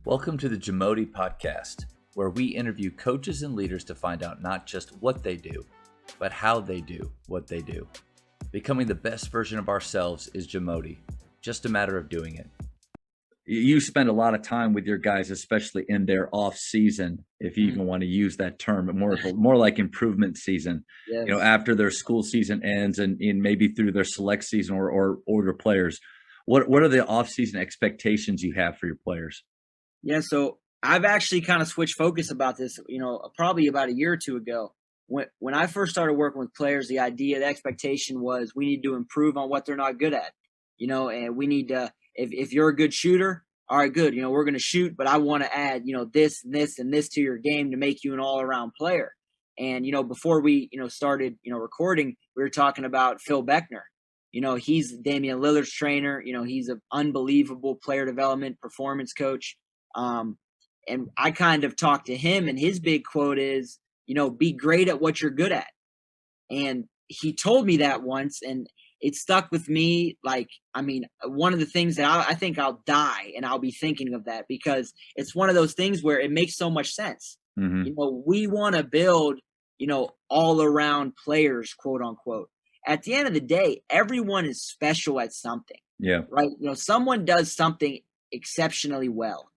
Welcome to the JAMODI podcast, where we interview coaches and leaders to find out not just what they do, but how they do what they do. Becoming the best version of ourselves is JAMODI, just a matter of doing it. You spend a lot of time with your guys, especially in their off season, if you even want to use that term, but more like improvement season. Yes. You know, after their school season ends and maybe through their select season or older players. What are the off season expectations you have for your players? Yeah, so I've actually kind of switched focus about this, probably about a year or two ago. When I first started working with players, the expectation was we need to improve on what they're not good at, and we need to, if you're a good shooter, all right, good, we're going to shoot, but I want to add, this and this and this to your game to make you an all around player. And, before we, started, recording, we were talking about Phil Beckner. He's Damian Lillard's trainer. He's an unbelievable player development performance coach. And I kind of talked to him, and his big quote is, be great at what you're good at. And he told me that once, and it stuck with me. One of the things that I think I'll die and I'll be thinking of that, because it's one of those things where it makes so much sense. Mm-hmm. We want to build, all around players, quote unquote. At the end of the day, everyone is special at something. Yeah. Right. Someone does something exceptionally well.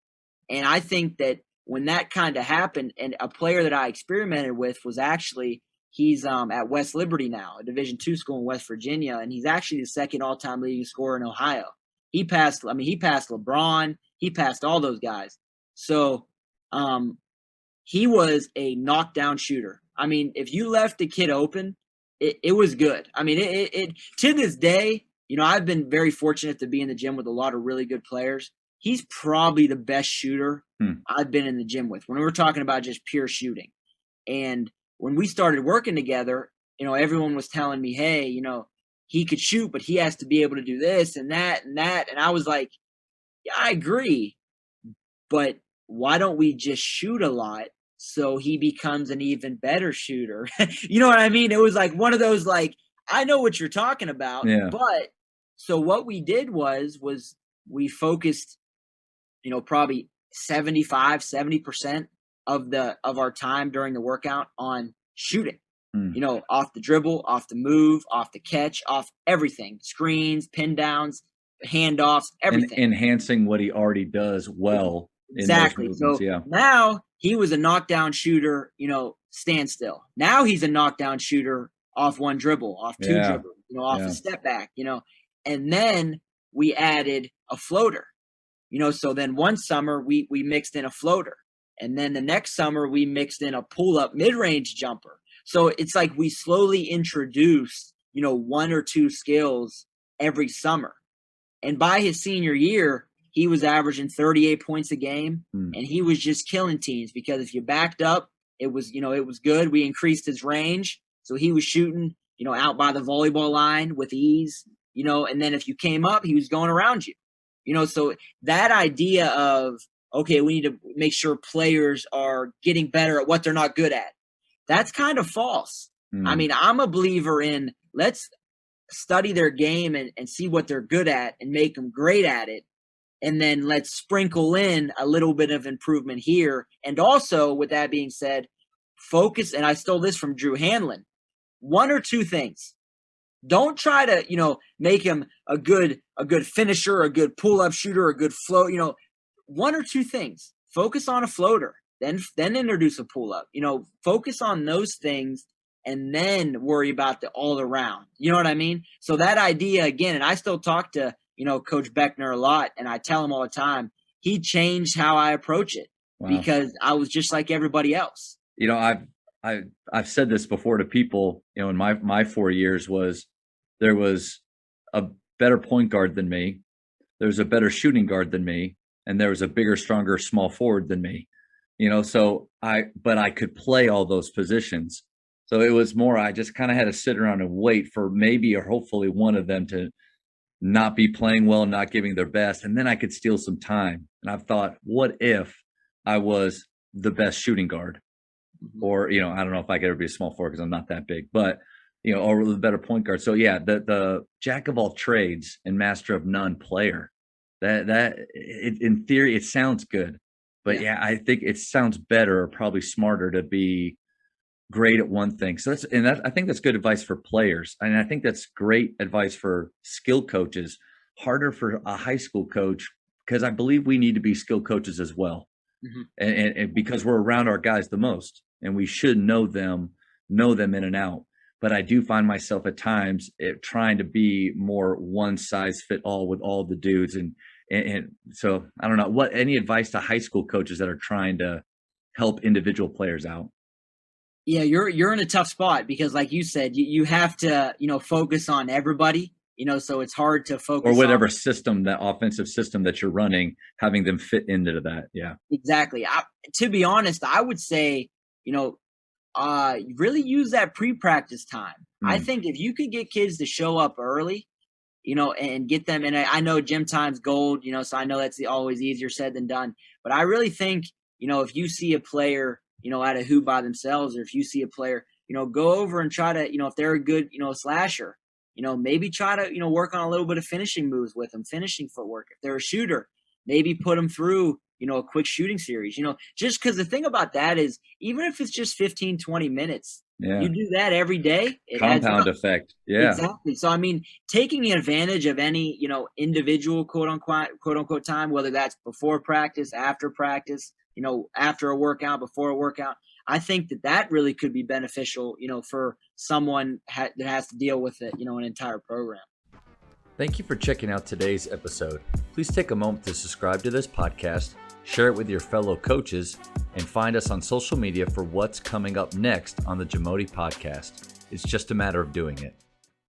And I think that when that kind of happened, and a player that I experimented with was actually, he's at West Liberty now, a Division II school in West Virginia, and he's actually the second all-time leading scorer in Ohio. He passed LeBron, he passed all those guys. So he was a knockdown shooter. I mean, if you left the kid open, it was good. I mean, it to this day, I've been very fortunate to be in the gym with a lot of really good players. He's probably the best shooter I've been in the gym with when we're talking about just pure shooting. And when we started working together, everyone was telling me, hey, he could shoot, but he has to be able to do this and that and that. And I was like, yeah, I agree. But why don't we just shoot a lot so he becomes an even better shooter? You know what I mean? It was like one of those, like, I know what you're talking about. Yeah. But so what we did was we focused, probably 70% of our time during the workout on shooting, off the dribble, off the move, off the catch, off everything, screens, pin downs, handoffs, everything. Enhancing what he already does well. Exactly. So now he was a knockdown shooter, standstill. Now he's a knockdown shooter off one dribble, off two dribbles, off a step back, and then we added a floater. So then one summer we mixed in a floater, and then the next summer we mixed in a pull-up mid-range jumper. So it's like we slowly introduced, one or two skills every summer. And by his senior year, he was averaging 38 points a game, and he was just killing teams, because if you backed up, it was good. We increased his range, so he was shooting, out by the volleyball line with ease, and then if you came up, he was going around you. So that idea of, okay, we need to make sure players are getting better at what they're not good at, that's kind of false. I mean, I'm a believer in, let's study their game and see what they're good at and make them great at it. And then let's sprinkle in a little bit of improvement here. And also, with that being said, focus, and I stole this from Drew Hanlon, one or two things. Don't try to, make him a good finisher, a good pull-up shooter, a good float. One or two things. Focus on a floater, then introduce a pull-up. Focus on those things, and then worry about the all-around. You know what I mean? So that idea, again, and I still talk to, Coach Beckner a lot, and I tell him all the time, he changed how I approach it. Wow. Because I was just like everybody else. I've said this before to people, in my 4 years there was a better point guard than me. There was a better shooting guard than me. And there was a bigger, stronger, small forward than me, but I could play all those positions. So it was more, I just kind of had to sit around and wait for maybe or hopefully one of them to not be playing well, not giving their best. And then I could steal some time. And I've thought, what if I was the best shooting guard? Or, I don't know if I could ever be a small forward because I'm not that big, but, or the better point guard. So yeah, the jack of all trades and master of none player, that in theory, it sounds good, But yeah, I think it sounds better or probably smarter to be great at one thing. So I think that's good advice for players. And I think that's great advice for skill coaches. Harder for a high school coach, because I believe we need to be skill coaches as well. And because we're around our guys the most, and we should know them in and out. But I do find myself at times trying to be more one size fit all with all the dudes. And so I don't know, any advice to high school coaches that are trying to help individual players out? Yeah, you're in a tough spot because, like you said, you have to, focus on everybody, so it's hard to focus or whatever system, that offensive system that you're running, having them fit into that. Yeah, exactly. To be honest, I would say, really use that pre-practice time. I think if you could get kids to show up early, and get them, and I know gym time's gold, so I know that's always easier said than done. But I really think, if you see a player, at a hoop by themselves, or if you see a player, go over and try to, if they're a good, slasher, maybe try to, work on a little bit of finishing moves with them, finishing footwork. If they're a shooter, maybe put them through, a quick shooting series, just because the thing about that is, even if it's just 15, 20 minutes, you do that every day. Compound effect. Yeah, exactly. So, I mean, taking advantage of any, individual quote unquote time, whether that's before practice, after, after a workout, before a workout, I think that really could be beneficial, for someone that has to deal with it, an entire program. Thank you for checking out today's episode. Please take a moment to subscribe to this podcast, share it with your fellow coaches, and find us on social media for what's coming up next on the JAMODI podcast. It's just a matter of doing it.